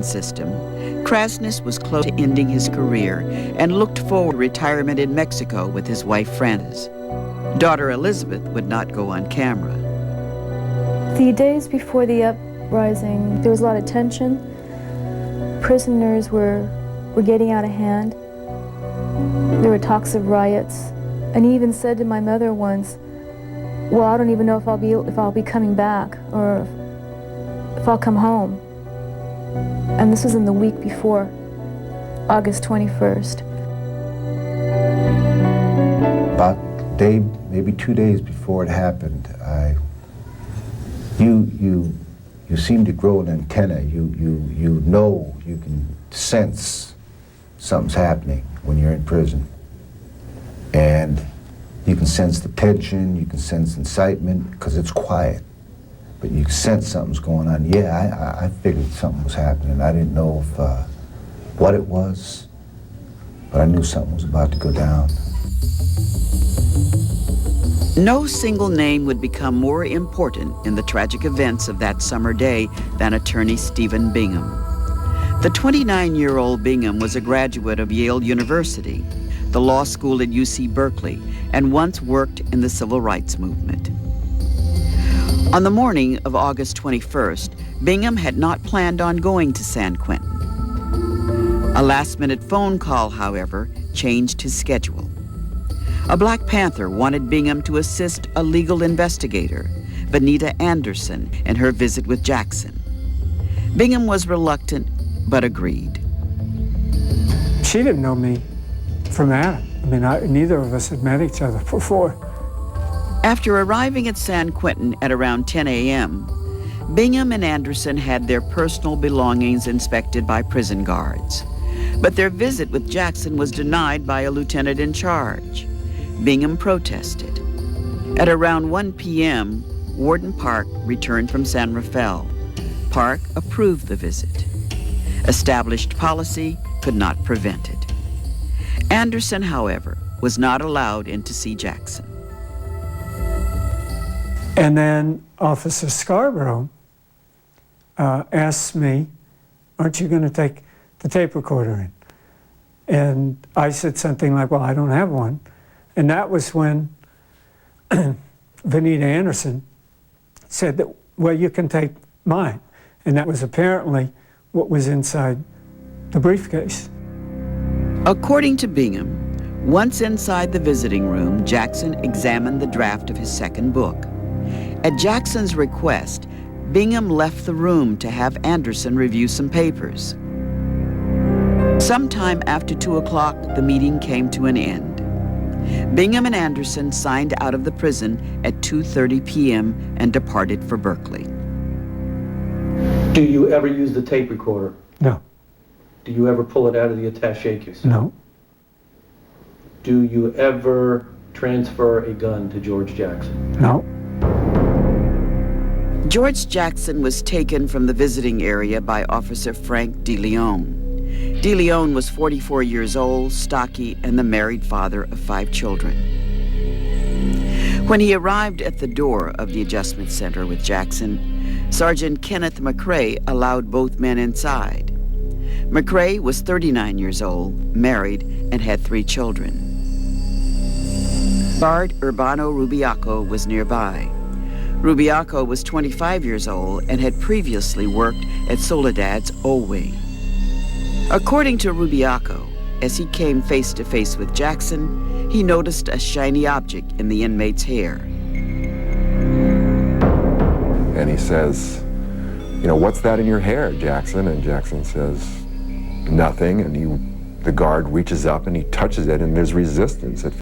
system, Krasnus was close to ending his career and looked forward to retirement in Mexico with his wife Frances. Daughter Elizabeth would not go on camera. The days before the uprising, there was a lot of tension. Prisoners were getting out of hand. There were talks of riots. And he even said to my mother once, well, I don't even know if I'll be coming back or if I'll come home. And this was in the week before, August 21st. About a day, maybe 2 days before it happened, you seem to grow an antenna. You know, you can sense something's happening when you're in prison. And you can sense the tension, you can sense incitement, because it's quiet. But you can sense something's going on. Yeah, I figured something was happening. I didn't know what it was, but I knew something was about to go down. No single name would become more important in the tragic events of that summer day than attorney Stephen Bingham. The 29-year-old Bingham was a graduate of Yale University, the law school at UC Berkeley, and once worked in the civil rights movement. On the morning of August 21st, Bingham had not planned on going to San Quentin. A last-minute phone call, however, changed his schedule. A Black Panther wanted Bingham to assist a legal investigator, Benita Anderson, in her visit with Jackson. Bingham was reluctant, but agreed. She didn't know me from Adam. I mean, neither of us had met each other before. After arriving at San Quentin at around 10 a.m., Bingham and Anderson had their personal belongings inspected by prison guards. But their visit with Jackson was denied by a lieutenant in charge. Bingham protested. At around 1 p.m., Warden Park returned from San Rafael. Park approved the visit. Established policy could not prevent it. Anderson, however, was not allowed in to see Jackson. And then Officer Scarborough asked me, aren't you going to take the tape recorder in? And I said something like, well, I don't have one. And that was when Benita Anderson said that, well, you can take mine. And that was apparently what was inside the briefcase. According to Bingham, once inside the visiting room, Jackson examined the draft of his second book. At Jackson's request, Bingham left the room to have Anderson review some papers. Sometime after 2 o'clock, the meeting came to an end. Bingham and Anderson signed out of the prison at 2:30 p.m. and departed for Berkeley. Do you ever use the tape recorder? No. Do you ever pull it out of the attaché case? No. Do you ever transfer a gun to George Jackson? No. George Jackson was taken from the visiting area by Officer Frank DeLeon. DeLeon was 44 years old, stocky, and the married father of 5 children. When he arrived at the door of the adjustment center with Jackson, Sergeant Kenneth McCrae allowed both men inside. McCrae was 39 years old, married, and had 3 children. Guard Urbano Rubiaco was nearby. Rubiaco was 25 years old and had previously worked at Soledad's O Wing. According to Rubiaco, as he came face to face with Jackson, he noticed a shiny object in the inmate's hair. And he says, you know, what's that in your hair, Jackson? And Jackson says, nothing. And the guard reaches up and he touches it, and there's resistance.